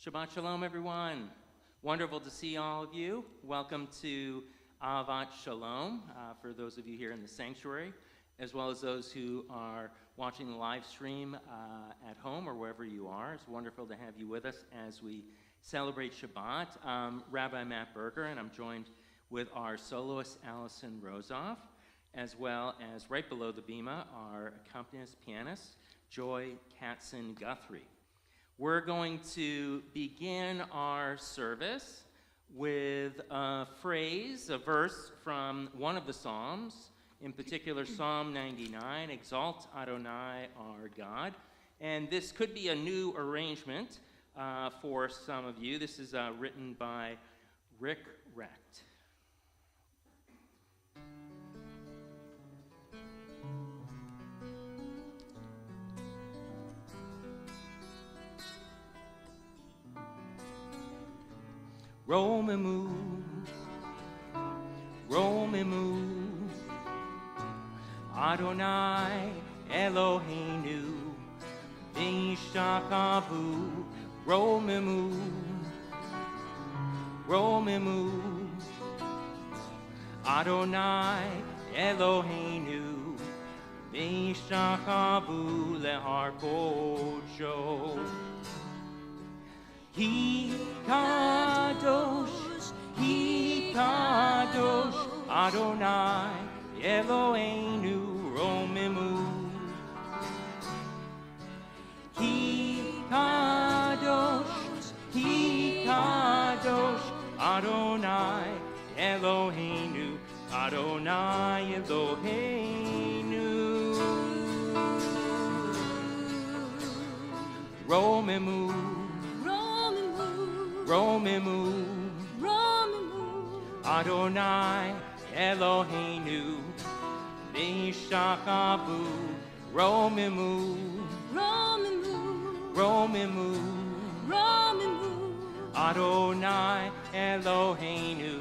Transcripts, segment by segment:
Shabbat Shalom, everyone. Wonderful to see all of you. Welcome to Ahavat Shalom for those of you here in the sanctuary, as well as those who are watching the live stream at home or wherever you are. It's wonderful to have you with us as we celebrate Shabbat. Rabbi Matt Berger, and I'm joined with our soloist Allison Rosoff, as well as right below the bima, our accompanist pianist, Joy Katzen-Guthrie. We're going to begin our service with a phrase, a verse from one of the Psalms, in particular Psalm 99, Exalt Adonai our God. And this could be a new arrangement for some of you. This is written by Rick Recht. Romemu, Romemu, Adonai Eloheinu, V'yishakavu, Romemu, Romemu, Adonai Eloheinu, V'yishakavu lehar kodsho. He kadosh, Adonai Eloheinu Romemu. He kadosh, Adonai Eloheinu, Adonai Eloheinu. Romemu. Romemu, Adonai Eloheinu, V'yishakavu, Romemu, Adonai Eloheinu,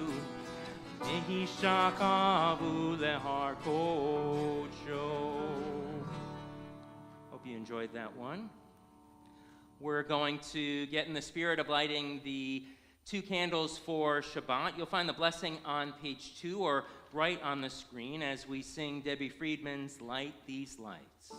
V'yishakavu lehar kodsho. Hope you enjoyed that one. We're going to get in the spirit of lighting the 2 candles for Shabbat. You'll find the blessing on page 2 or right on the screen as we sing Debbie Friedman's Light These Lights.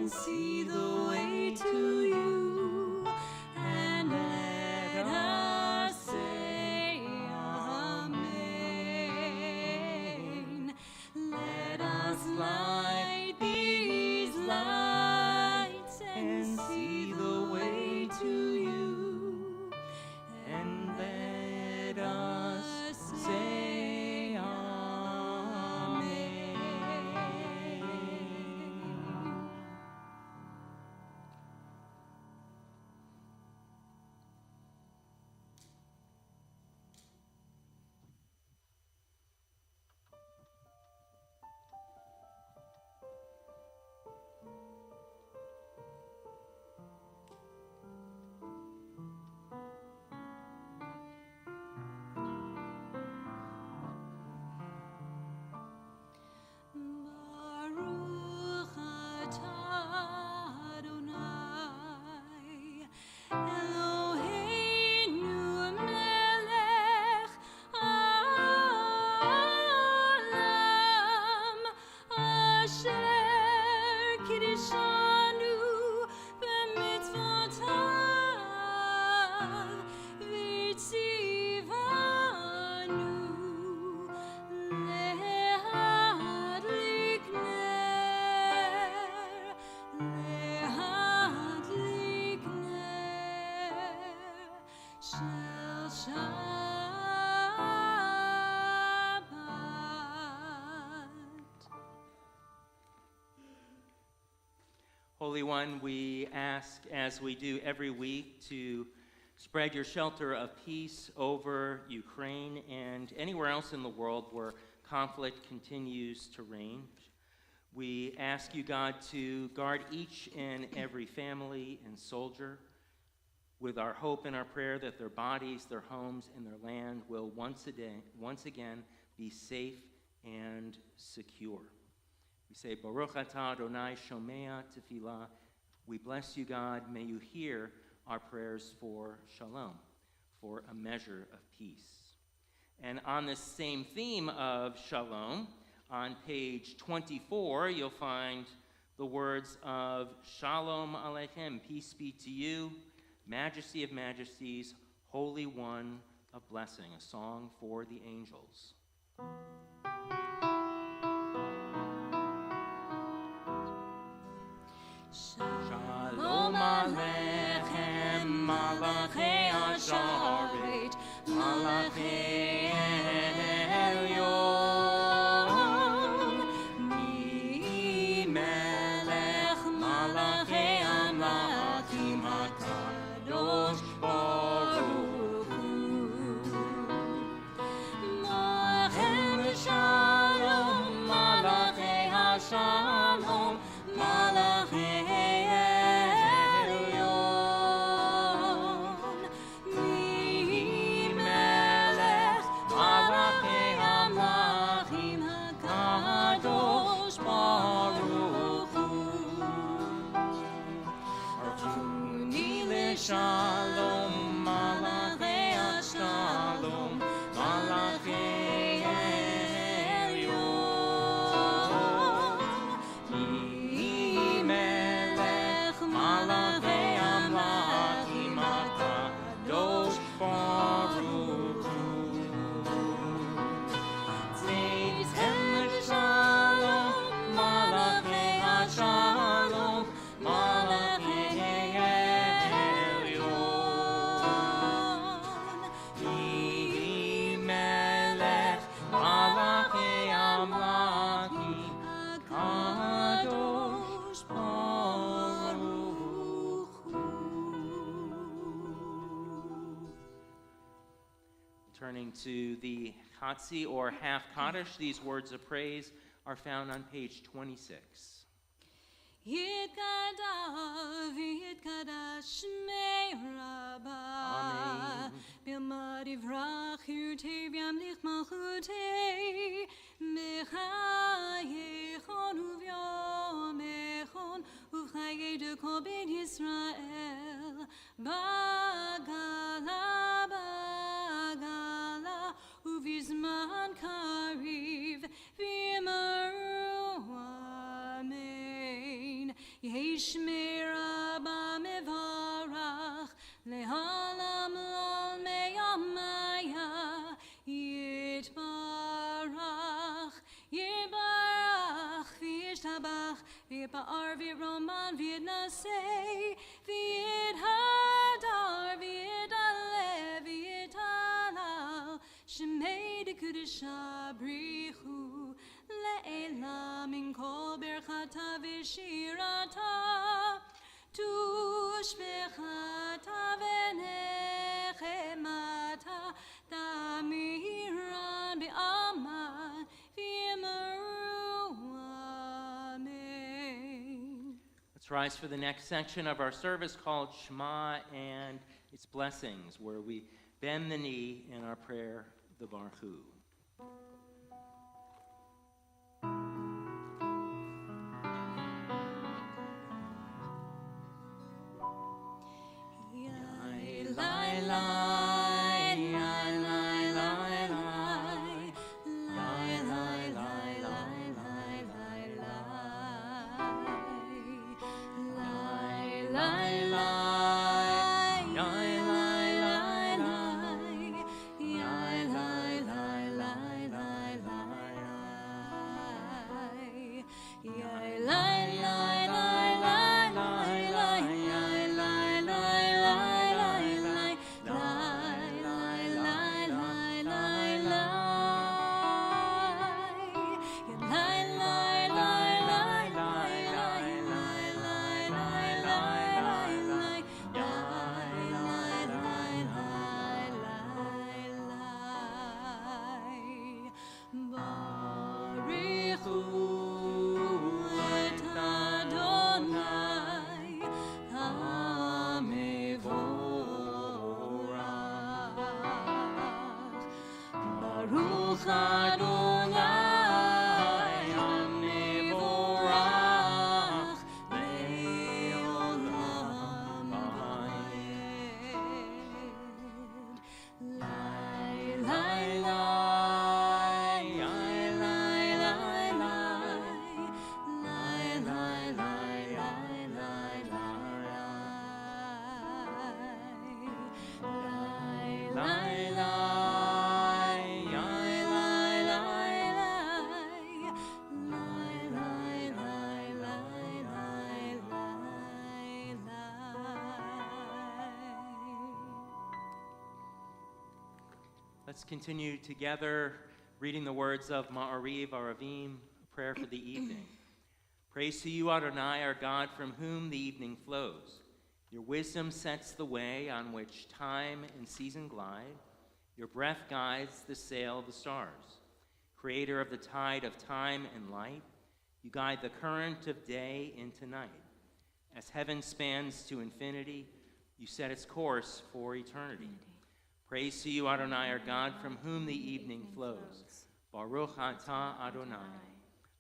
See the way to you. Holy One, we ask, as we do every week, to spread your shelter of peace over Ukraine and anywhere else in the world where conflict continues to reign. We ask you, God, to guard each and every family and soldier with our hope and our prayer that their bodies, their homes, and their land will once again be safe and secure. We say, Baruch atah Adonai shomea tefillah. We bless you, God. May you hear our prayers for shalom, for a measure of peace. And on this same theme of shalom, on page 24, you'll find the words of Shalom Aleichem, peace be to you, Majesty of majesties, Holy One of blessing, a song for the angels. Shalom Aleichem, Malachei Asharet, Malachei Elyon, Mi Melech, Malachei Amlachim HaKadosh Baruch Hu. Malachem Shalom, Malachei HaShalom, Malachei Shalom, Malachei Shalom, Malachei Elyon, Mi Melech, Malachei Amlachim HaKadosh Baruch Hu. Tzeitzem Shalom, Malachei Shalom, Malachei Turning to the Chatzi or half Kaddish, these words of praise are found on page 26. Yitkadav, Yitkadash Shmei Rabbah, Bilma Divrach Yurtev Yamlich Malchutei, Mechayechon Uvyomechon, Uvchaye de Kol Beit Yisrael, Bagala, Bagala, Uvizman Kariv, V'yimaru Amen. Yeshmei Rabba Mevarach, Lehalam Lal Meyamaya, Yitbarach, Yitbarach, V'yishtabach, V'yipa'ar, V'yiroman, V'yitnasei, V'yithadar, V'yitale, V'yitalal, Shemei de Kudesha Brichu, Le'ela min kol berchata v'shirata, tushbechata v'nechemata, tamiran be'aman v'yimaru amen. Let's rise for the next section of our service called Shema and its blessings, where we bend the knee in our prayer, the Baruch Hu. La Let's continue together reading the words of Ma'ariv Aravim, a prayer for the evening. Praise to you, Adonai, our God, from whom the evening flows. Your wisdom sets the way on which time and season glide. Your breath guides the sail of the stars. Creator of the tide of time and light, you guide the current of day into night. As heaven spans to infinity, you set its course for eternity. Praise to you, Adonai, our God, from whom the evening flows. Baruch atah Adonai,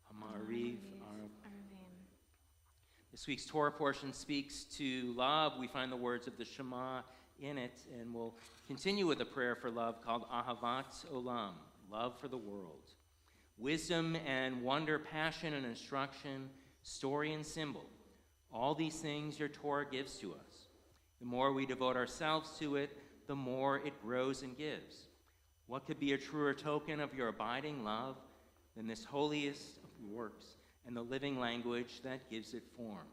Hamariv Aravim. This week's Torah portion speaks to love. We find the words of the Shema in it, and we'll continue with a prayer for love called Ahavat Olam, love for the world. Wisdom and wonder, passion and instruction, story and symbol, all these things your Torah gives to us. The more we devote ourselves to it, the more it grows and gives. What could be a truer token of your abiding love than this holiest of works and the living language that gives it form?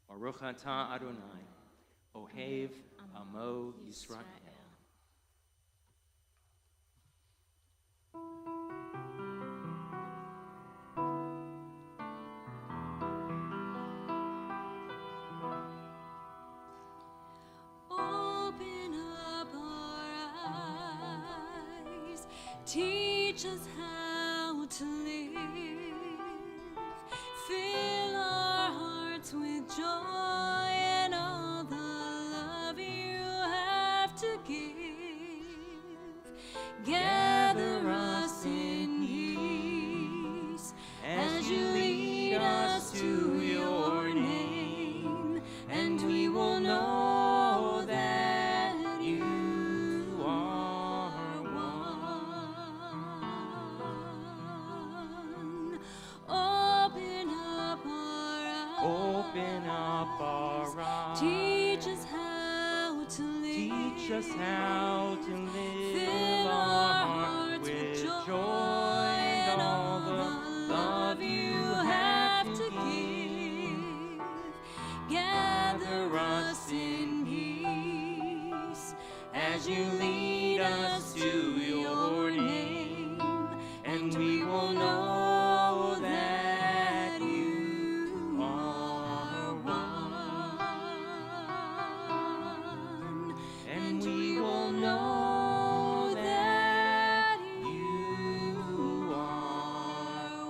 Baruch atah Adonai, Ohev Amo Yisrael. Teach us how to live. Fill our hearts with joy and all the love you have to give. Gather us in peace as you lead us to your name, and we will know that you are one. Open up our eyes. Teach us how to live. Teach us how to live. Fill our hearts with joy and all the love you have to give. Gather us in peace as you lead us to your name, and we will know that you are one, and we will know that you are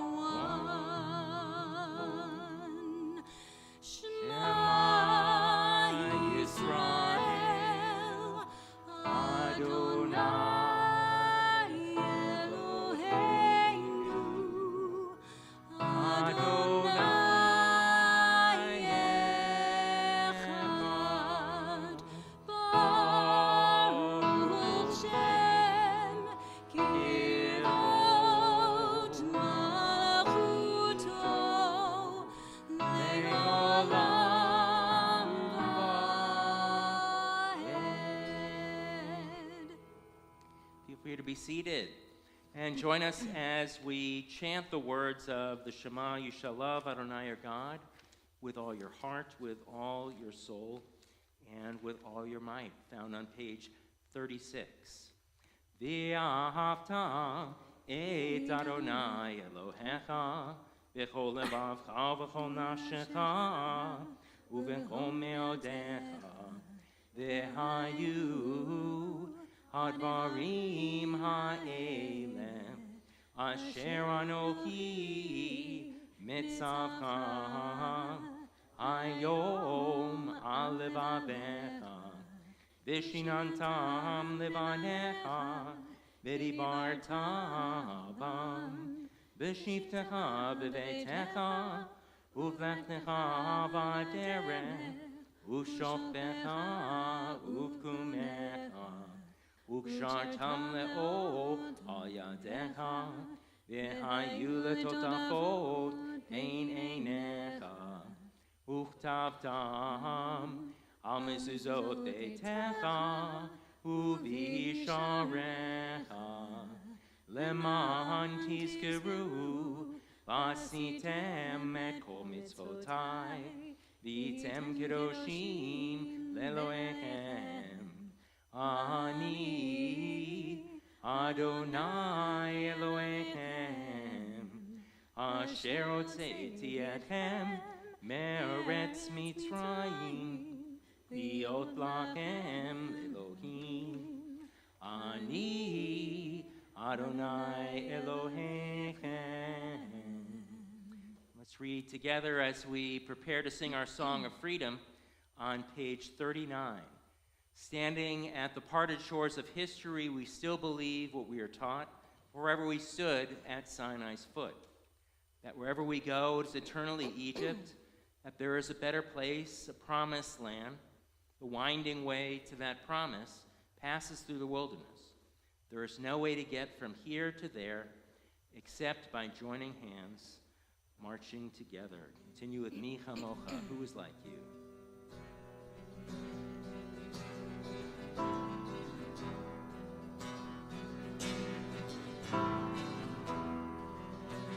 one. Shema Yisrael, Adonai Eloheinu, Adonai Echad, Baruch Shem Kirot Malachuto Le'olam Va'ed. Feel free to be seated and join us as we chant the words of the Shema. You shall love Adonai your God with all your heart, with all your soul, and with all your might, found on page 36. V'ahavta et Adonai Elohecha v'chol levavcha v'chol nafshecha u'v'chol me'odecha v'hayu hadvarim ha'elem asher anochi mitzavcha hayom al levavecha v'shinantam levanecha v'dibarta bam v'shivtecha b'veitecha uv'lechtecha b'derech u'shoftecha uv'kumecha u'kshartam le'od al yadecha v'hayu letotafot ein einecha u'chtavtam al mezuzot beitecha u'visharecha leman tizkeru v'asitem et kol mitzvotai v'yitem kedoshim le'Elohechem ani Adonai Elohim, Asher Hotzeiti Etchem, Meretz Mitzrayim, Liot Lachem Elohim, Ani Adonai Elohim. Let's read together as we prepare to sing our song of freedom on page 39. Standing at the parted shores of history, we still believe what we are taught wherever we stood at Sinai's foot. That wherever we go, it is eternally Egypt, that there is a better place, a promised land. The winding way to that promise passes through the wilderness. There is no way to get from here to there except by joining hands, marching together. Continue with Mi Chamocha, who is like you.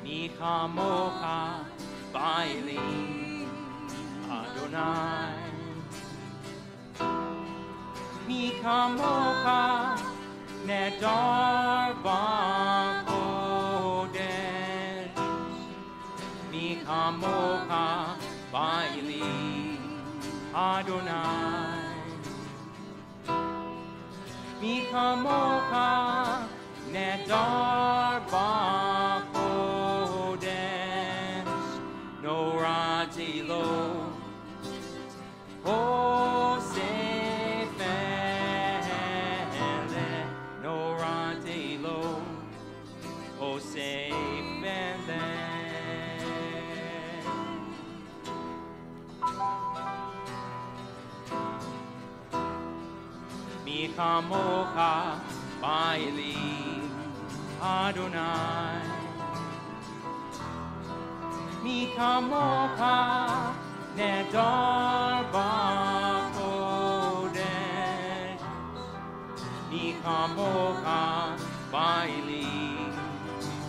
Mi Chamocha Ba'elim Adonai, Mi Chamocha Nedar B'Kodesh, Mi Chamocha Ba'elim Adonai, Mi Chamocha Nedar B'Kodesh, Norati Lo Osef Ele, Norati Lo Osef Ele. Mi Chamocha Ba'elim Adonai, Mi Chamocha Nedar B'Kodesh, Mi Chamocha Ba'elim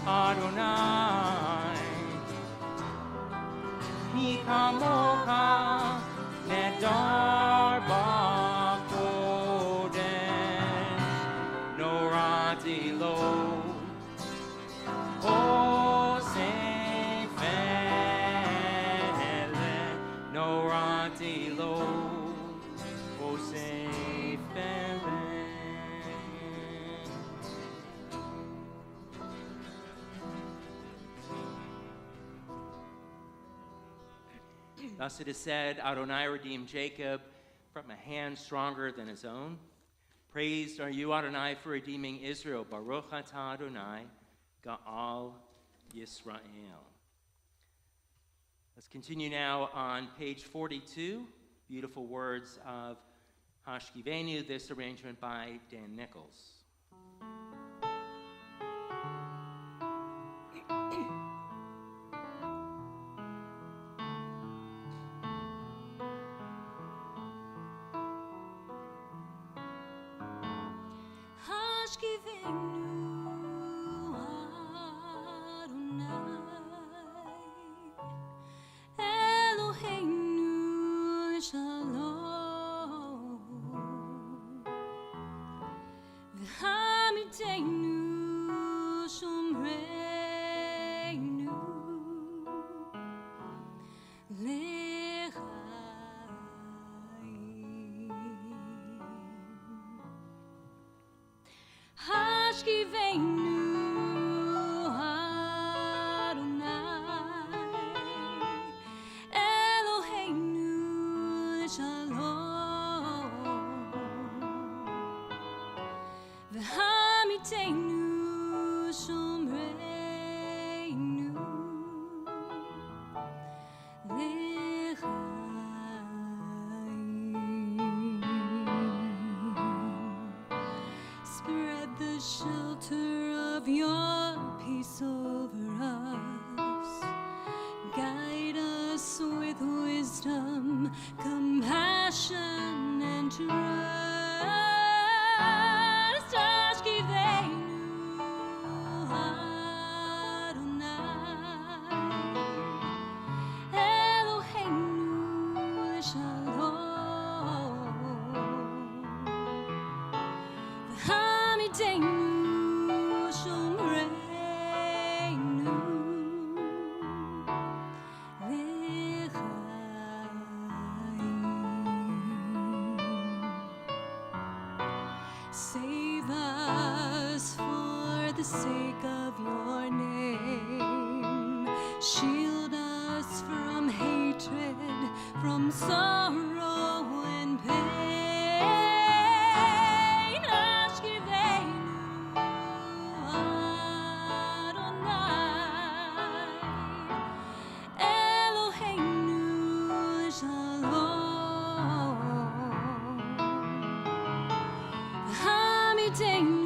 Adonai, Mi Chamocha Nedar B'Kodesh, Norati Lo Osef Ele, Norati Lo Osef Ele. Thus it is said, Adonai redeemed Jacob from a hand stronger than his own. Praised are you, Adonai, for redeeming Israel. Baruch atah Adonai, Ga'al Yisrael. Let's continue now on page 42. Beautiful words of Hashkivenu, this arrangement by Dan Nichols. Hamidenu sake of your name. Shield us from hatred, from sorrow and pain. Ashkivenu Adonai, Eloheinu Shalom. Hamidenu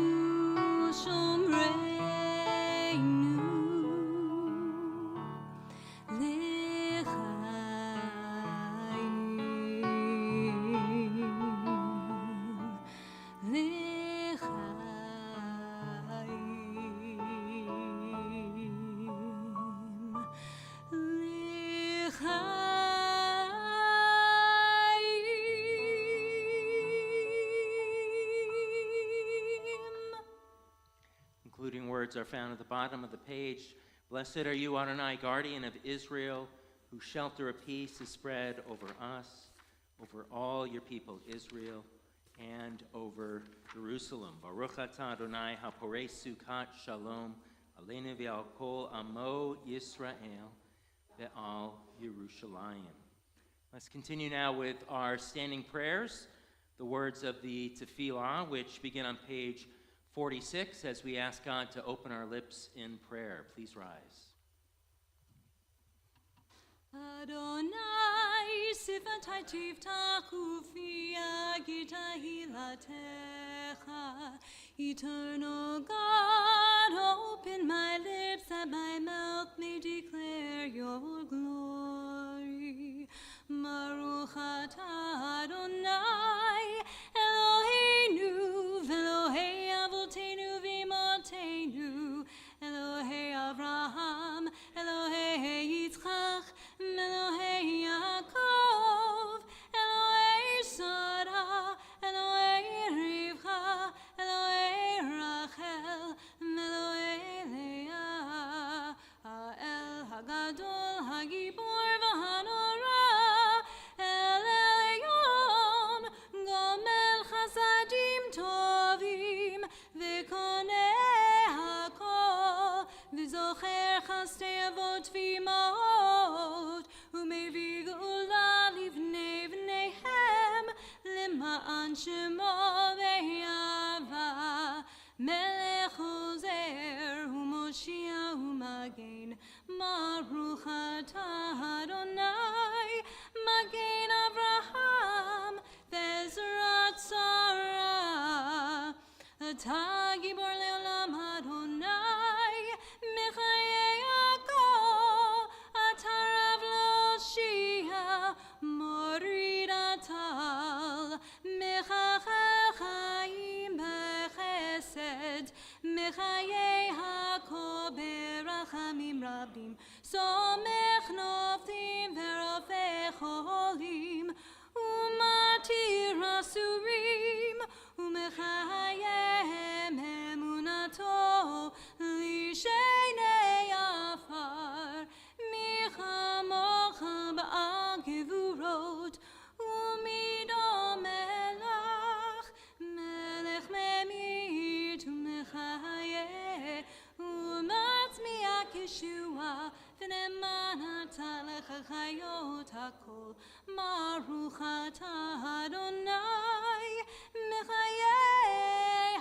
Shomreinu Including words are found at the bottom of the page. Blessed are you, Adonai, guardian of Israel, whose shelter of peace is spread over us, over all your people, Israel, and over Jerusalem. Baruch atah Adonai haporei sukkot shalom aleinu ve'al kol amo Yisrael ve'al Yerushalayim. Let's continue now with our standing prayers, the words of the Tefillah, which begin on page 46, as we ask God to open our lips in prayer. Please rise. Adonai sifatai tivtachu fi agitahilatecha. Eternal God, open my lips that my mouth may declare your glory. Baruch atah Adonai Eloheinu v'Elohei avotenu v'imotenu, Elohei Avraham, Elohei Yitzchak, Elohei Yaakov, Elohei Sarah, Elohei Rivka, Elohei Rachel, Elohei Leah, Ha'el Hagadol Hagibor v'Hanora, El Elyon, Gomel Chasadim Tovim, V'konei Hakol, V'zocher Chastei Avot V'imot, U'mevii Geula Livnei V'neihem, L'ma'an Shemo Ve'yava, Melech Ozer U'Moshia U'Magen, Baruch atah Adonai, Magen Avraham, Ve'ezrat Sarah, Atah Gibor Le'olam Adonai, Mechayei Yaakov, Atah Rav Loshia, Morid Atal, Mechachel Chaim Bechesed, Mechayei Hakol Berachamim Rabim, Somech Noftim Ve'rofei Cholim, Umatir Asurim, Umechayem Emunato, Lishenei Afar, Michamocha Ba'al Gevurot, Umidom Melach, Melech Memit, Umechayeh, Umatzmiach Yeshua, V'neman atah lecha chayot hakol, Baruch atah Adonai, Mechayei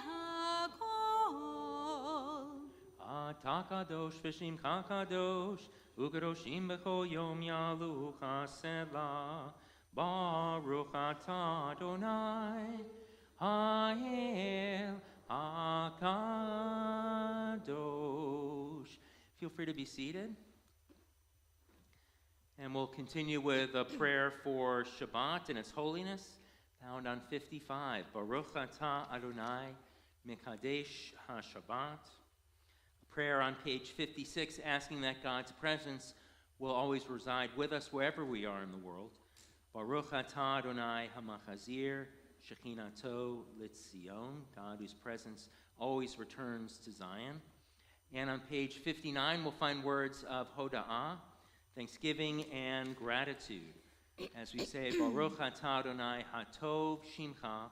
hakol. Atah kadosh v'shimcha kadosh, u'kadoshim b'chol yom yalucha selah. Baruch atah Adonai, ha'el hakadosh. Feel free to be seated. And we'll continue with a prayer for Shabbat and its holiness, found on 55. Baruch atah Adonai Mekadesh HaShabbat. A prayer on page 56, asking that God's presence will always reside with us wherever we are in the world. Baruch atah Adonai HaMachazir Shechinato L'Tzion, God whose presence always returns to Zion. And on page 59, we'll find words of Hoda'ah, thanksgiving and gratitude, as we say, Baruch atah Adonai hatov shimcha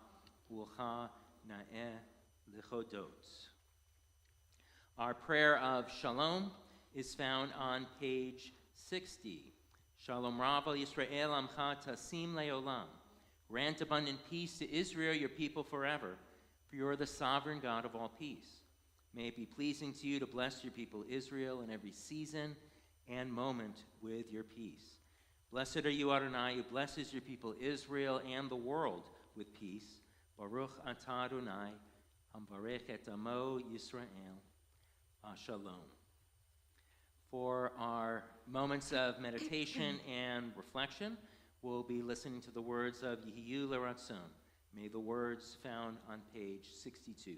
u'lecha na'eh l'chodot. Our prayer of shalom is found on page 60. Shalom Rav al Yisrael Amcha Tasim Leolam. Grant abundant peace to Israel, your people forever, for you are the sovereign God of all peace. May it be pleasing to you to bless your people Israel in every season and moment with your peace. Blessed are you, Adonai, who blesses your people Israel and the world with peace. Baruch atah Adonai, hamvarech et amo Yisrael. Shalom. For our moments of meditation and reflection, we'll be listening to the words of Yehiyu L'Ratzon. May the words found on page 62.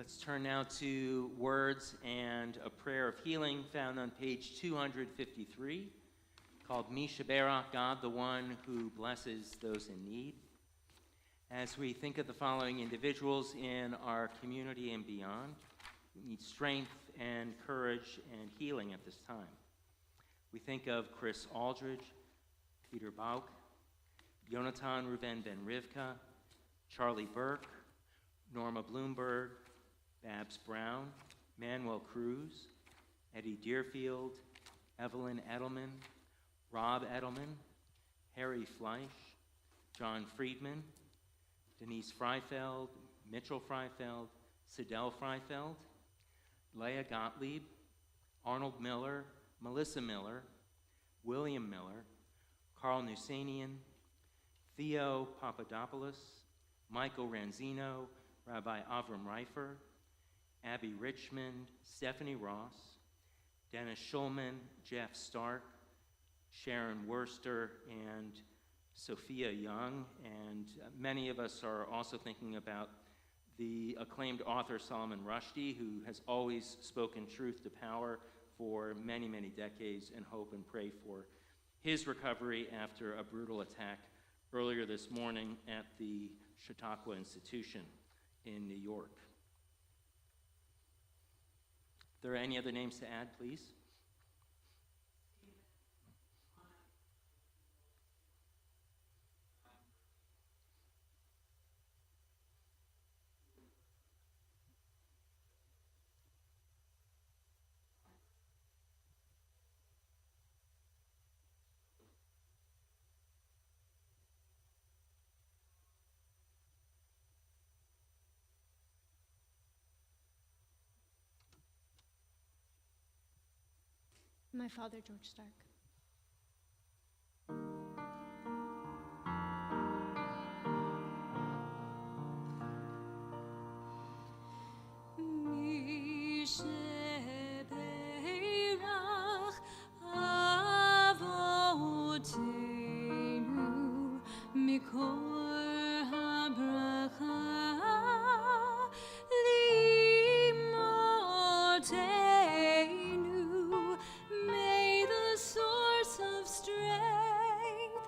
Let's turn now to words and a prayer of healing found on page 253, called Mishaberach, God, the one who blesses those in need. As we think of the following individuals in our community and beyond, we need strength and courage and healing at this time. We think of Chris Aldridge, Peter Bauk, Yonatan Ruven Ben Rivka, Charlie Burke, Norma Bloomberg, Babs Brown, Manuel Cruz, Eddie Deerfield, Evelyn Edelman, Rob Edelman, Harry Fleisch, John Friedman, Denise Freifeld, Mitchell Freifeld, Sidel Freifeld, Leah Gottlieb, Arnold Miller, Melissa Miller, William Miller, Carl Nusanian, Theo Papadopoulos, Michael Ranzino, Rabbi Avram Reifer, Abby Richmond, Stephanie Ross, Dennis Schulman, Jeff Stark, Sharon Worster, and Sophia Young. And many of us are also thinking about the acclaimed author Solomon Rushdie, who has always spoken truth to power for many, many decades, and hope and pray for his recovery after a brutal attack earlier this morning at the Chautauqua Institution in New York. Are there any other names to add, please? My father, George Stark. May the source of strength,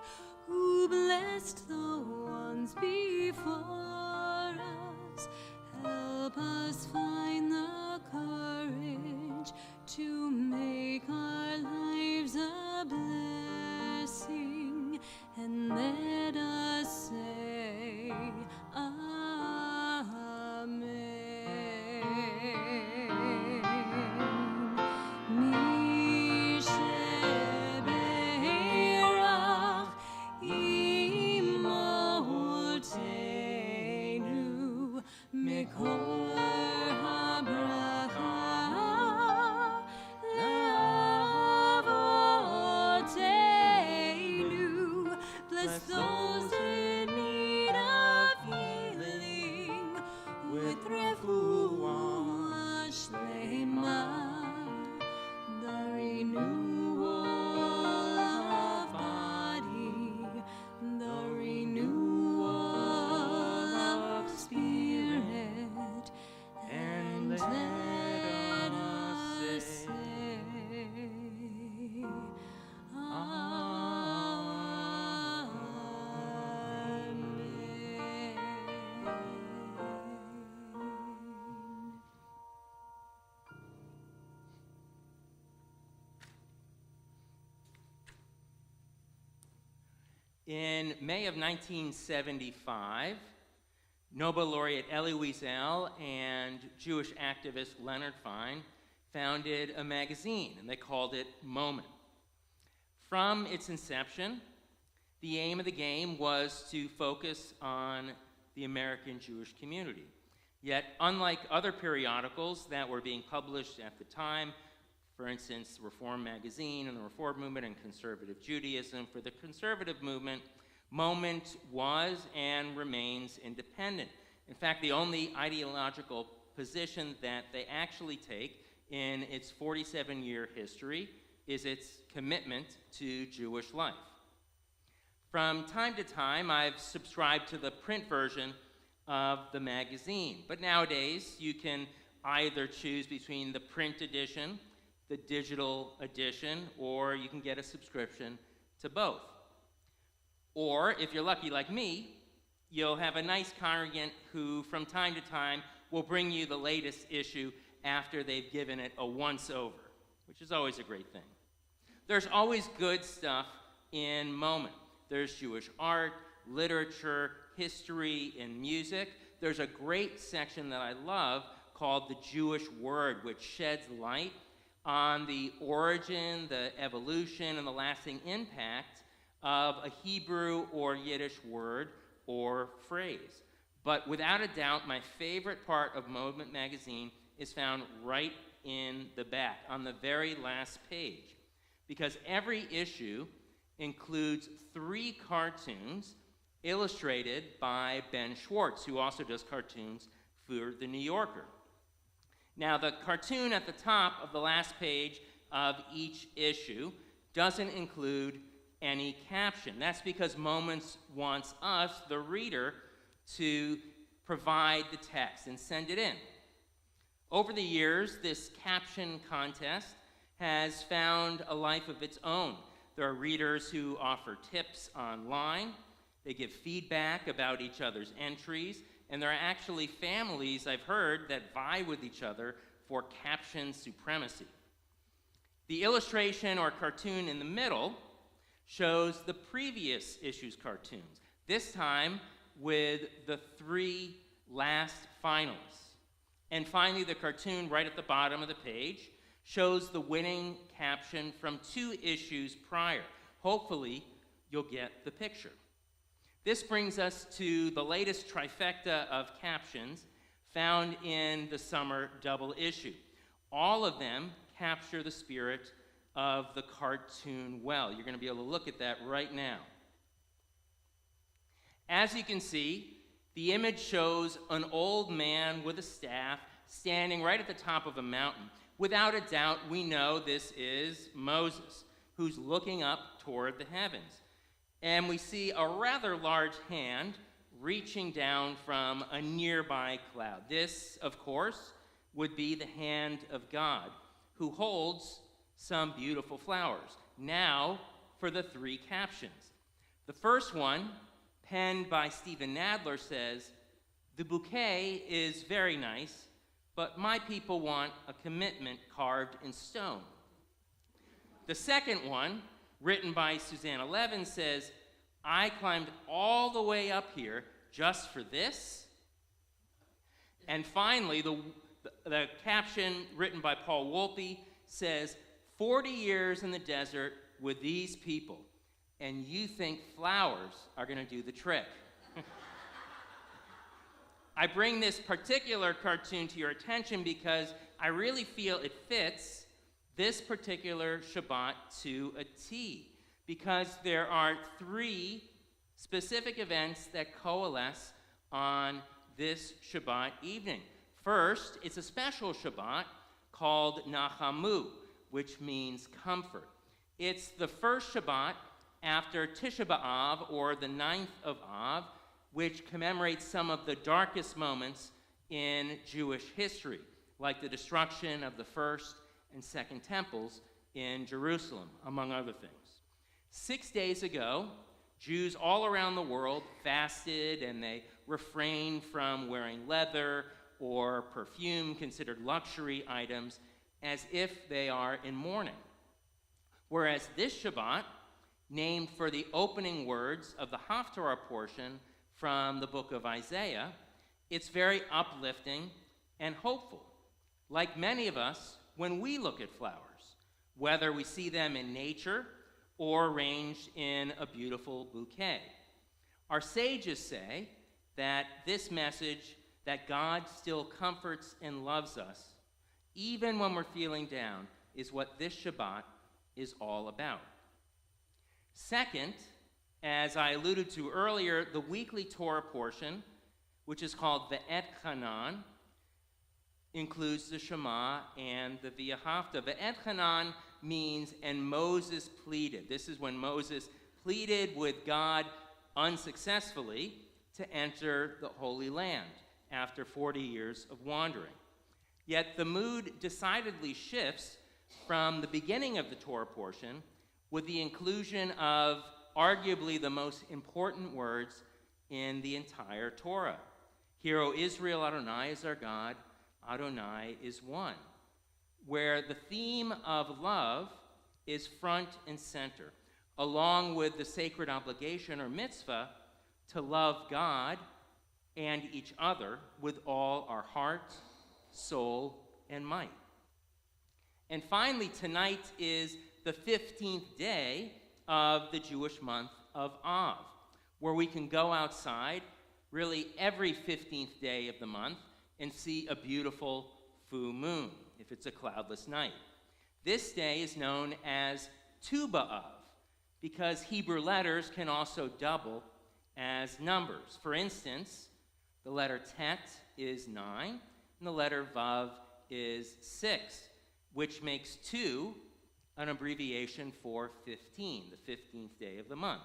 who blessed the ones before us, help us find the courage to make our lives a blessing, and let us say Amen. Misheberach imotenu mikol habracha leavotenu. Bless those in need of healing with refuah shlema, the renewal of body, the renewal of spirit, and let us say Amen. In May of 1975, Nobel laureate Elie Wiesel and Jewish activist Leonard Fein founded a magazine, and they called it Moment. From its inception, the aim of the game was to focus on the American Jewish community. Yet, unlike other periodicals that were being published at the time, for instance, Reform Magazine and the Reform Movement and Conservative Judaism, for the conservative movement, Moment was and remains independent. In fact, the only ideological position that they actually take in its 47-year history is its commitment to Jewish life. From time to time, I've subscribed to the print version of the magazine, but nowadays you can either choose between the print edition, the digital edition, or you can get a subscription to both. Or, if you're lucky like me, you'll have a nice congregant who, from time to time, will bring you the latest issue after they've given it a once-over, which is always a great thing. There's always good stuff in Moment. There's Jewish art, literature, history, and music. There's a great section that I love called The Jewish Word, which sheds light on the origin, the evolution, and the lasting impact of a Hebrew or Yiddish word or phrase. But without a doubt, my favorite part of Moment magazine is found right in the back, on the very last page, because every issue includes 3 cartoons illustrated by Ben Schwartz, who also does cartoons for The New Yorker. Now, the cartoon at the top of the last page of each issue doesn't include any caption. That's because Moments wants us, the reader, to provide the text and send it in. Over the years, this caption contest has found a life of its own. There are readers who offer tips online. They give feedback about each other's entries. And there are actually families, I've heard, that vie with each other for caption supremacy. The illustration or cartoon in the middle shows the previous issue's cartoons, this time with the 3 last finalists. And finally, the cartoon right at the bottom of the page shows the winning caption from 2 issues prior. Hopefully, you'll get the picture. This brings us to the latest trifecta of captions found in the summer double issue. All of them capture the spirit of the cartoon well. You're going to be able to look at that right now. As you can see, the image shows an old man with a staff standing right at the top of a mountain. Without a doubt, we know this is Moses, who's looking up toward the heavens. And we see a rather large hand reaching down from a nearby cloud. This, of course, would be the hand of God, who holds some beautiful flowers. Now for the three captions. The first one, penned by Stephen Nadler, says, "The bouquet is very nice, but my people want a commitment carved in stone." The second one, written by Susanna Levin, says, "I climbed all the way up here just for this." And finally, the caption written by Paul Wolpe says, 40 years in the desert with these people, and you think flowers are going to do the trick. I bring this particular cartoon to your attention because I really feel it fits this particular Shabbat to a T, because there are three specific events that coalesce on this Shabbat evening. First, it's a special Shabbat called Nachamu, which means comfort. It's the first Shabbat after Tisha B'Av, or the 9th of Av, which commemorates some of the darkest moments in Jewish history, like the destruction of the first and second temples in Jerusalem, among other things. 6 days ago, Jews all around the world fasted, and they refrained from wearing leather or perfume, considered luxury items, as if they are in mourning. Whereas this Shabbat, named for the opening words of the Haftarah portion from the book of Isaiah, it's very uplifting and hopeful. Like many of us, when we look at flowers, whether we see them in nature or arranged in a beautiful bouquet. Our sages say that this message that God still comforts and loves us, even when we're feeling down, is what this Shabbat is all about. Second, as I alluded to earlier, the weekly Torah portion, which is called the Et Chanan, includes the Shema and the V'ahavta. The Et Chanan means, and Moses pleaded. This is when Moses pleaded with God unsuccessfully to enter the Holy Land after 40 years of wandering. Yet the mood decidedly shifts from the beginning of the Torah portion with the inclusion of arguably the most important words in the entire Torah. Hear, O Israel, Adonai is our God, Adonai is one, where the theme of love is front and center, along with the sacred obligation or mitzvah to love God and each other with all our heart, soul, and might. And finally, tonight is the 15th day of the Jewish month of Av, where we can go outside really every 15th day of the month and see a beautiful full moon, if it's a cloudless night. This day is known as Tu B'Av, because Hebrew letters can also double as numbers. For instance, the letter Tet is 9, and the letter Vav is 6, which makes 2 an abbreviation for 15, the 15th day of the month.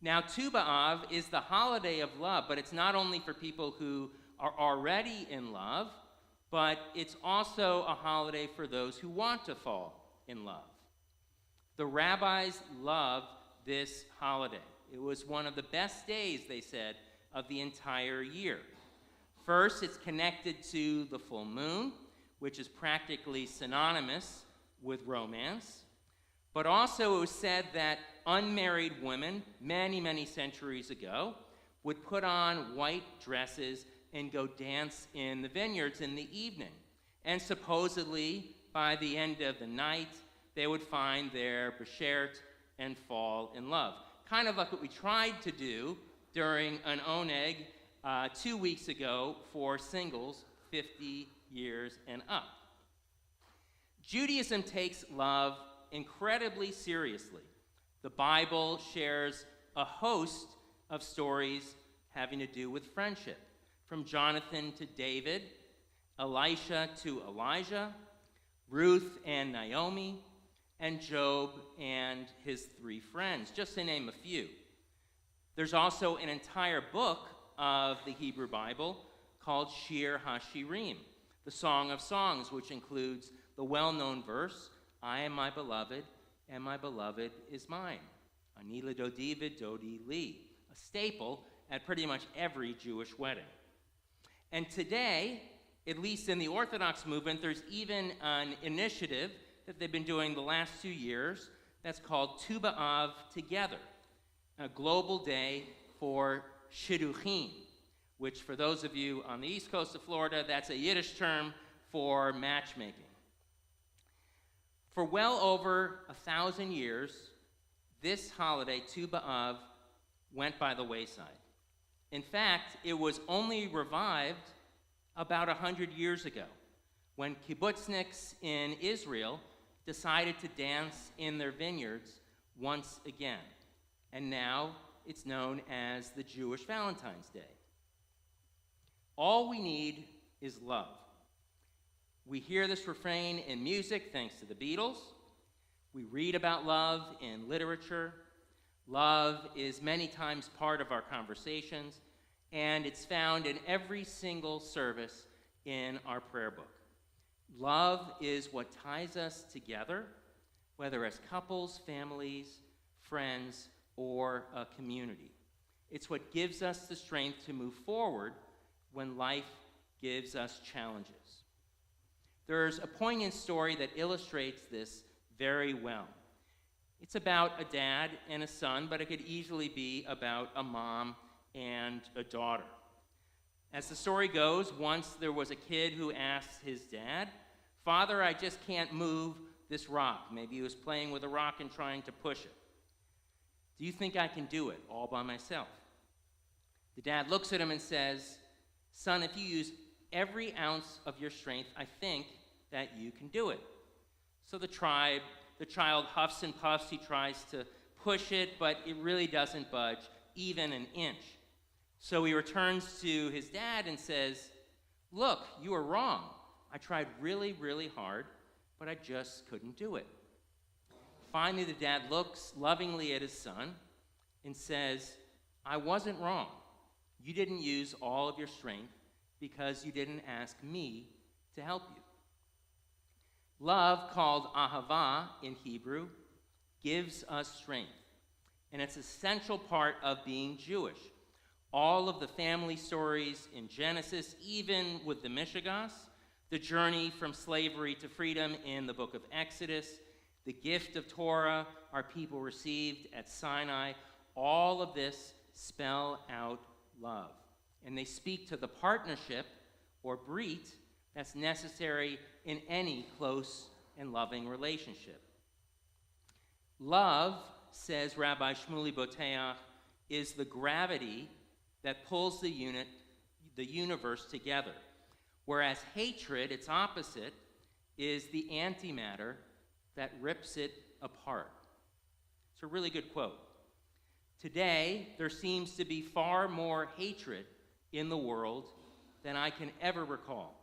Now, Tu B'Av is the holiday of love, but it's not only for people who are already in love, but it's also a holiday for those who want to fall in love. The rabbis loved this holiday. It was one of the best days, they said, of the entire year. First, it's connected to the full moon, which is practically synonymous with romance. But also it was said that unmarried women, many, many centuries ago, would put on white dresses and go dance in the vineyards in the evening. And supposedly, by the end of the night, they would find their beshert and fall in love. Kind of like what we tried to do during an oneg 2 weeks ago for singles 50 years and up. Judaism takes love incredibly seriously. The Bible shares a host of stories having to do with friendship, from Jonathan to David, Elisha to Elijah, Ruth and Naomi, and Job and his 3 friends, just to name a few. There's also an entire book of the Hebrew Bible called Shir HaShirim, the Song of Songs, which includes the well-known verse, I am my beloved, and my beloved is mine. Ani l'Dodi v'Dodi li, a staple at pretty much every Jewish wedding. And today, at least in the Orthodox movement, there's even an initiative that they've been doing the last 2 years that's called Tu B'Av Together, a global day for shidduchim, which for those of you on the east coast of Florida, that's a Yiddish term for matchmaking. For well over 1,000 years, this holiday, Tu B'Av, went by the wayside. In fact, it was only revived about 100 years ago, when kibbutzniks in Israel decided to dance in their vineyards once again. And now it's known as the Jewish Valentine's Day. All we need is love. We hear this refrain in music thanks to the Beatles. We read about love in literature. Love is many times part of our conversations, and it's found in every single service in our prayer book. Love is what ties us together, whether as couples, families, friends, or a community. It's what gives us the strength to move forward when life gives us challenges. There's a poignant story that illustrates this very well. It's about a dad and a son, but it could easily be about a mom and a daughter. As the story goes, once there was a kid who asked his dad, "Father, I just can't move this rock." Maybe he was playing with a rock and trying to push it. "Do you think I can do it all by myself?" The dad looks at him and says, "Son, if you use every ounce of your strength, I think that you can do it." So the child huffs and puffs. He tries to push it, but it really doesn't budge even an inch. So he returns to his dad and says, "Look, you were wrong. I tried really, really hard, but I just couldn't do it." Finally, the dad looks lovingly at his son and says, "I wasn't wrong. You didn't use all of your strength because you didn't ask me to help you." Love, called ahava in Hebrew, gives us strength, and it's an essential part of being Jewish. All of the family stories in Genesis, even with the Mishigas, the journey from slavery to freedom in the book of Exodus, the gift of Torah our people received at Sinai, all of this spell out love. And they speak to the partnership, or brit, that's necessary in any close and loving relationship. Love, says Rabbi Shmuley Boteach, is the gravity that pulls the universe together, whereas hatred, its opposite, is the antimatter that rips it apart. It's a really good quote. Today, there seems to be far more hatred in the world than I can ever recall.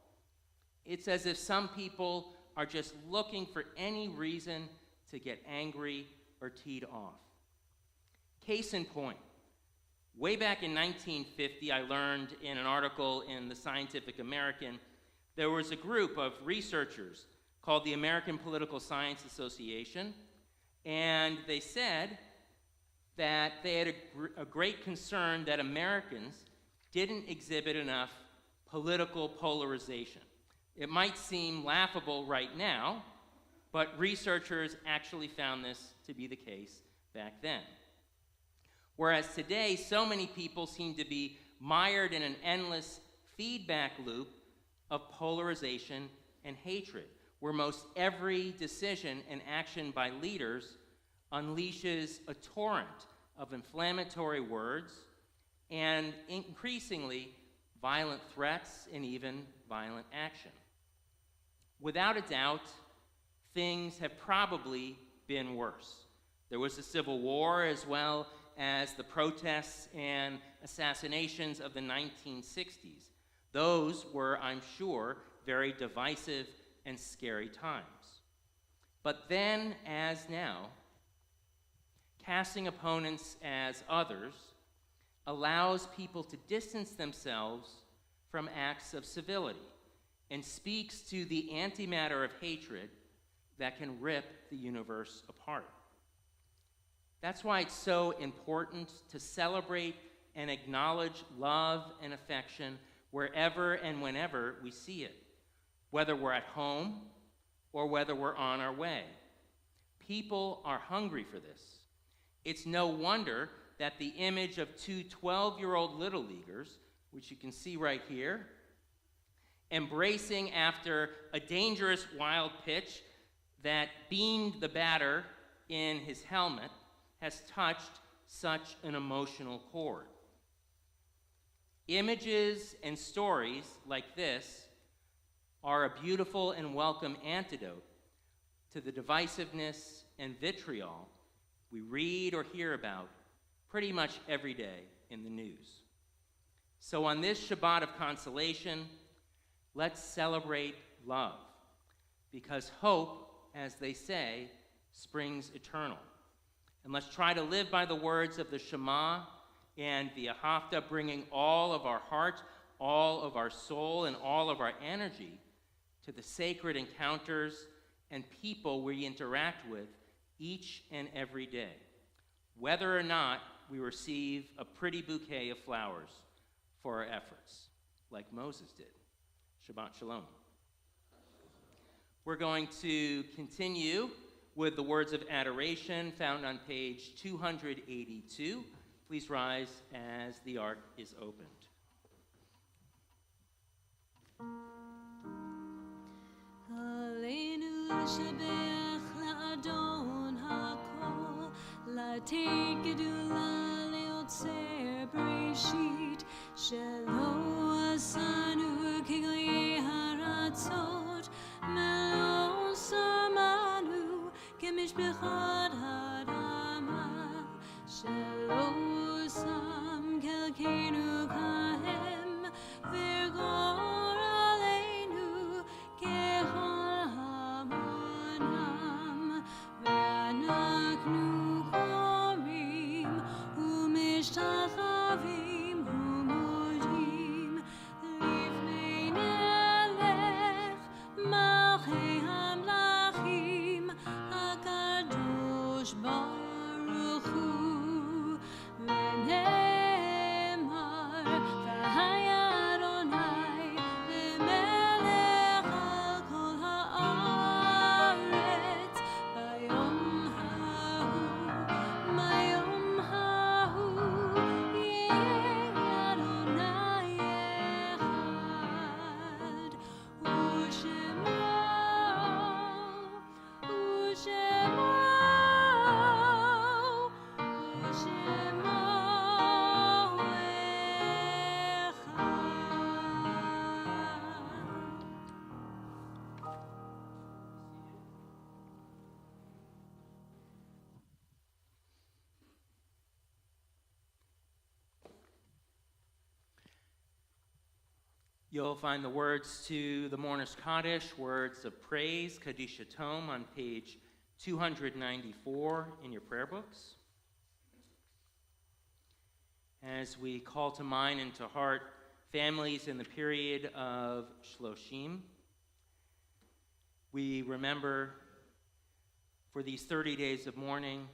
It's as if some people are just looking for any reason to get angry or teed off. Case in point, way back in 1950, I learned in an article in the Scientific American, there was a group of researchers called the American Political Science Association, and they said that they had a great concern that Americans didn't exhibit enough political polarization. It might seem laughable right now, but researchers actually found this to be the case back then. Whereas today, so many people seem to be mired in an endless feedback loop of polarization and hatred, where most every decision and action by leaders unleashes a torrent of inflammatory words and increasingly violent threats and even violent action. Without a doubt, things have probably been worse. There was the Civil War, as well as the protests and assassinations of the 1960s. Those were, I'm sure, very divisive and scary times. But then, as now, casting opponents as others allows people to distance themselves from acts of civility and speaks to the antimatter of hatred that can rip the universe apart. That's why it's so important to celebrate and acknowledge love and affection wherever and whenever we see it, whether we're at home or whether we're on our way. People are hungry for this. It's no wonder that the image of two 12-year-old Little Leaguers, which you can see right here, embracing after a dangerous wild pitch that beamed the batter in his helmet, has touched such an emotional chord. Images and stories like this are a beautiful and welcome antidote to the divisiveness and vitriol we read or hear about pretty much every day in the news. So on this Shabbat of consolation, let's celebrate love, because hope, as they say, springs eternal. And let's try to live by the words of the Shema and the Ahafta, bringing all of our heart, all of our soul, and all of our energy to the sacred encounters and people we interact with each and every day, whether or not we receive a pretty bouquet of flowers for our efforts, like Moses did. Shabbat Shalom. We're going to continue with the words of adoration found on page 282. Please rise as the ark is opened. Aleinu l'shabech la'adon ha'kol, la'tik gedula le'otzer breshit, shelo asanu kigli haratzot, melo samanu kemishbechad hadama, shelo sam kelkenu kahem, virgor aleinu kechol hamonam, ve'anaknu korim u'mishtachavim u'modim lifnei nelech malchei hamlachim hakadosh baruch hu v'ne'emar v'haya Adonai lemelech al kol ha'aretz bayom hahu yeh Adonai echad u'shemo You'll find the words to the Mourner's Kaddish, words of praise, Kaddish Tome, on page 294 in your prayer books. As we call to mind and to heart families in the period of Shloshim, we remember for these 30 days of mourning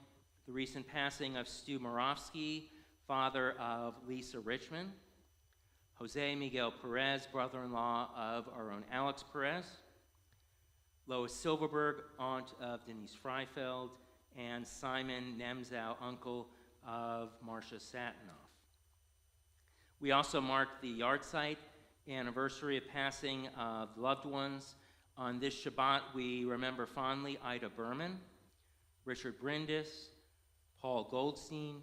the recent passing of Stu Moravsky, father of Lisa Richmond, Jose Miguel Perez, brother-in-law of our own Alex Perez, Lois Silverberg, aunt of Denise Freifeld, and Simon Nemzow, uncle of Marcia Satinoff. We also marked the yahrzeit anniversary of passing of loved ones. On this Shabbat, we remember fondly Ida Berman, Richard Brindis, Paul Goldstein,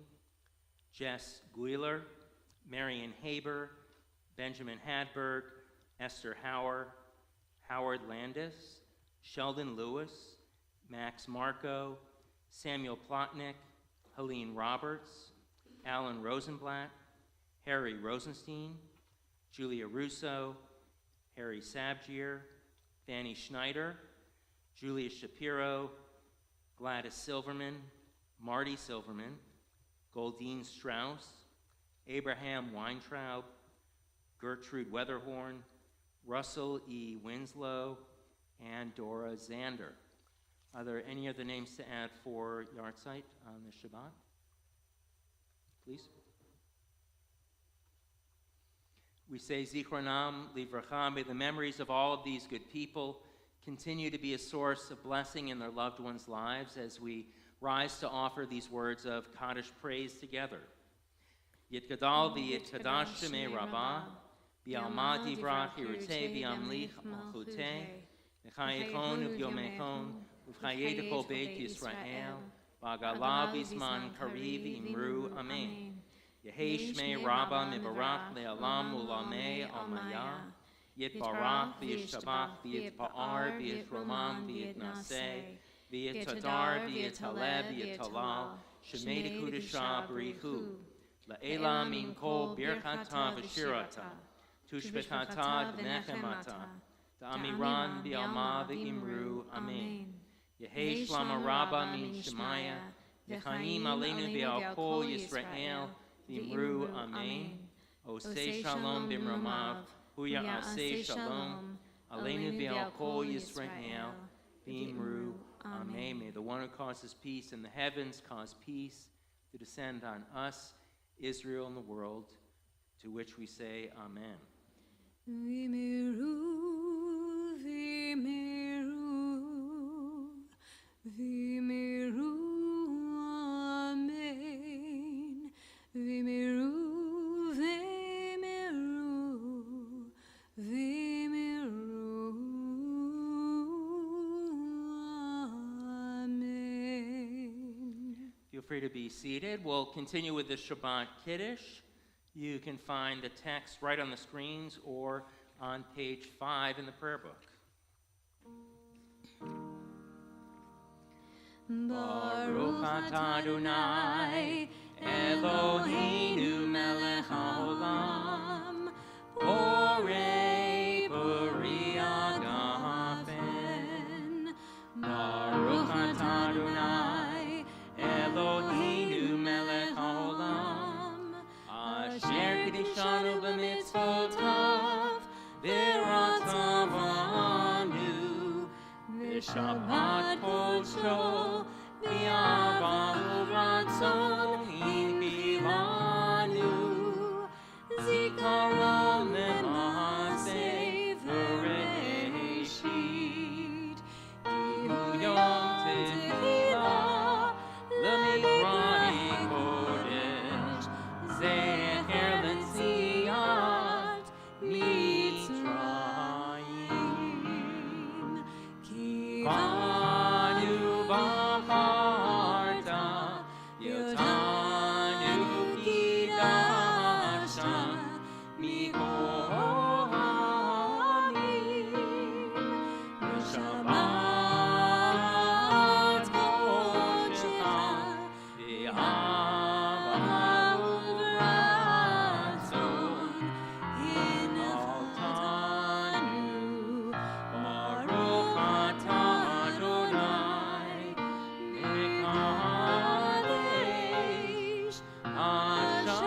Jess Guiler, Marion Haber, Benjamin Hadberg, Esther Hauer, Howard Landis, Sheldon Lewis, Max Marco, Samuel Plotnick, Helene Roberts, Alan Rosenblatt, Harry Rosenstein, Julia Russo, Harry Sabgier, Fanny Schneider, Julia Shapiro, Gladys Silverman, Marty Silverman, Goldine Strauss, Abraham Weintraub, Gertrude Weatherhorn, Russell E. Winslow, and Dora Zander. Are there any other names to add for Yahrzeit on the Shabbat? Please. We say Zichronam Livracha. May the memories of all of these good people continue to be a source of blessing in their loved ones' lives as we rise to offer these words of Kaddish praise together. Yitgadal v'yitkadash shemei Rabbah, v'yalma divrach yiruteh v'yamlich malchuteh, v'chayechon u'vyomechon, v'chayed kol beit Yisrael, v'agala v'zman kariv imru amen. Yehi shmei Rabbah mibarach le'alam u'lamei almaya, yitbarach v'yishtabach v'yitpa'ar v'yitromam v'yitnaseh, v'yitadar v'yitaleb v'yitalal, shemei dekudesha b'richu. La'ela min kol birchata v'shirata, tushbechata v'nechemata, da'amiran v'yalma v'imru, amen. Yehi shlama rabba min shemaya, v'chaim aleinu v'al kol Yisrael, v'imru, amen. Osei shalom b'mromav, huya asei shalom, aleinu v'al kol Yisrael, v'imru, amen. May the one who causes peace in the heavens cause peace to descend on us, Israel and the world, to which we say amen. V'miru, v'miru, v'miru, amen. V'miru, v'miru, v'miru, amen. Feel free to be seated. We'll continue with the Shabbat Kiddush. You can find the text right on the screens or on page 5 in the prayer book. Baruch atah Adonai, Eloheinu melech haolam, borei pori agafen. Baruch atah Adonai, Eloheinu melech haolam, asher kiddushanu b'mitzvotav, v'ratavanu, v'shabbat kodsho, v'yava u'ratzon hinchilanu, zikaron le'maaseh v'reishit, kihu yom tehillah, l'mikra'i kodesh, zecher l'tziat Mitzrayim. Kivanu b'charta, yotanu kidashta, mikohamim, v'shabbat kodshecha, v'yava u'ratzon, hinaltanu, Baruch atah Adonai, mekadesh ha-Shabbat.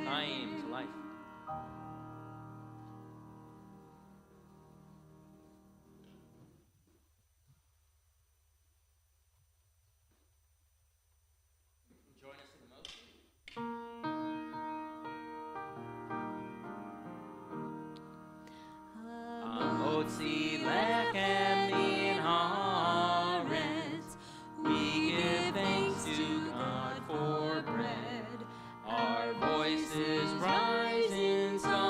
Chaim to life. Join us in the motion. Hamotzi lechem min haaretz, we give thanks to God for bread. Our voices rise in song.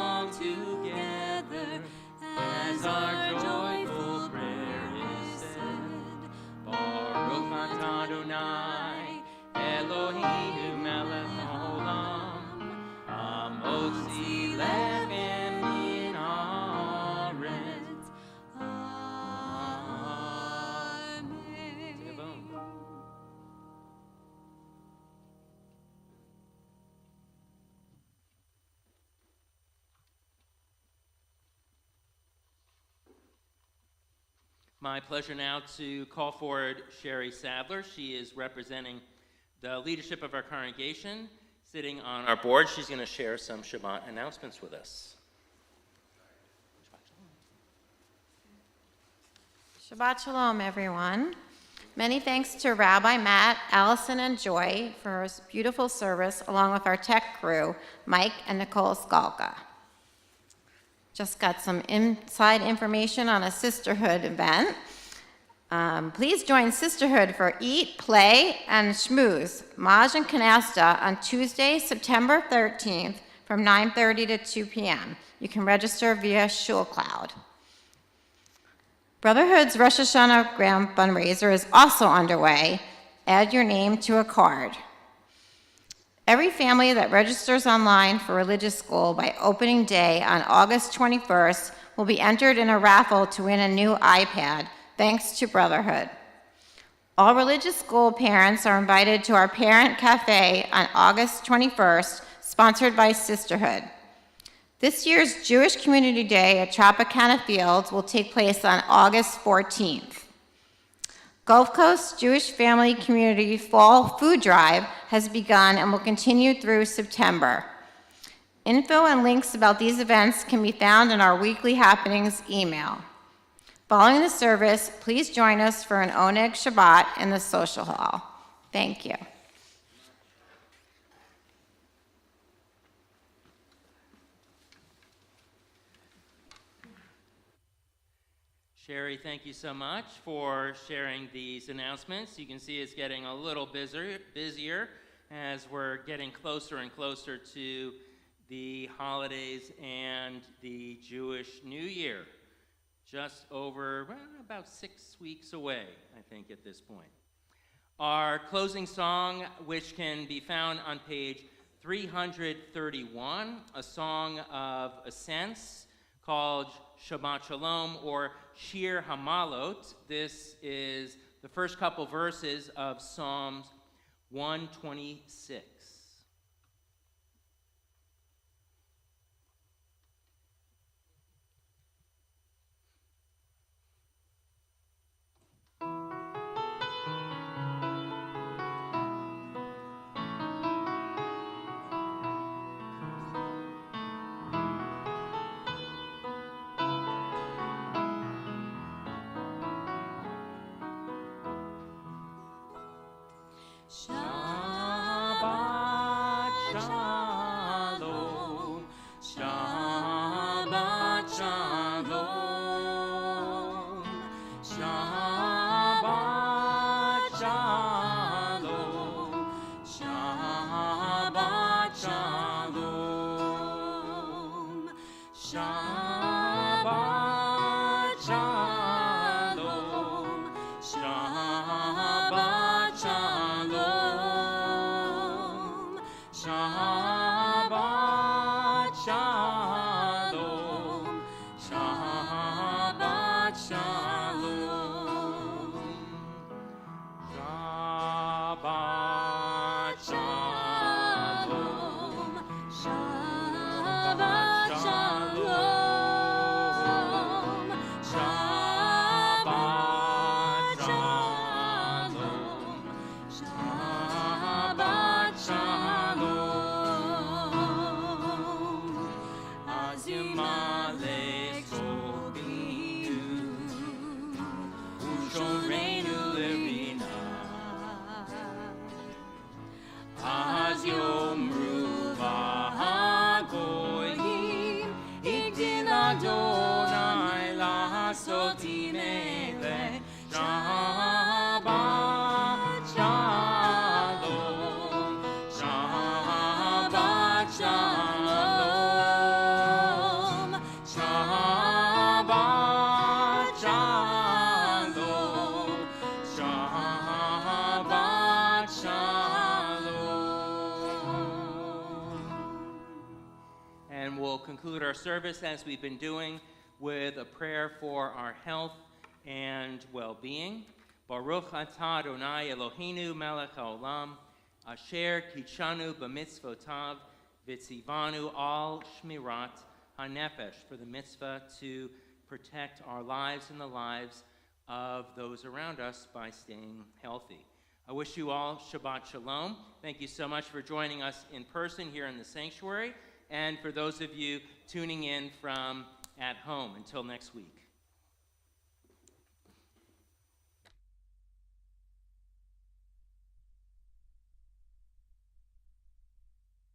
My pleasure now to call forward Sherry Sadler. She is representing the leadership of our congregation, sitting on our board. She's going to share some Shabbat announcements with us. Shabbat Shalom, everyone. Many thanks to Rabbi Matt, Allison, and Joy for a beautiful service, along with our tech crew, Mike and Nicole Skalka. Just got some inside information on a sisterhood event. Please join Sisterhood for Eat, Play, and Schmooze, Maj and Canasta on Tuesday, September 13th from 9:30 to 2 p.m. You can register via ShulCloud. Brotherhood's Rosh Hashanah Grand Fundraiser is also underway. Add your name to a card. Every family that registers online for religious school by opening day on August 21st will be entered in a raffle to win a new iPad, thanks to Brotherhood. All religious school parents are invited to our Parent Cafe on August 21st, sponsored by Sisterhood. This year's Jewish Community Day at Tropicana Fields will take place on August 14th. Gulf Coast Jewish Family Community Fall Food Drive has begun and will continue through September. Info and links about these events can be found in our weekly happenings email. Following the service, please join us for an Oneg Shabbat in the social hall. Thank you. Sherry, thank you so much for sharing these announcements. You can see it's getting a little busier as we're getting closer and closer to the holidays and the Jewish New Year. Just over about 6 weeks away, I think, at this point. Our closing song, which can be found on page 331, a song of ascents called Shabbat Shalom, or Shir Hamalot. This is the first couple verses of Psalms 126. Shabbat Shalom, Shabbat Shalom, Shabbat Shalom, Shabbat Shalom, Shabbat Shalom, Shabbat Shalom, Shabbat Shalom, Shabbat Shalom, Shabbat Shalom, Shabbat Shalom, Shabbat Shalom, Shabbat Shalom, Azimalek Sobinu, Ushorenu Lerina, Az Yomru V'Hagoyim, Igdil Adonai L'Hasoti Melech, Shabbat Shalom, Shabbat Shalom, Shabbat Shalom, Shabbat Shalom. And we'll conclude our service, as we've been doing, with a prayer for our health and well-being. Baruch atah Adonai Eloheinu melech haolam, asher kitshanu b'mitzvotav, v'tzivanu al shmirat hanefesh, for the mitzvah to protect our lives and the lives of those around us by staying healthy. I wish you all Shabbat Shalom. Thank you so much for joining us in person here in the sanctuary, and for those of you tuning in from at home. Until next week.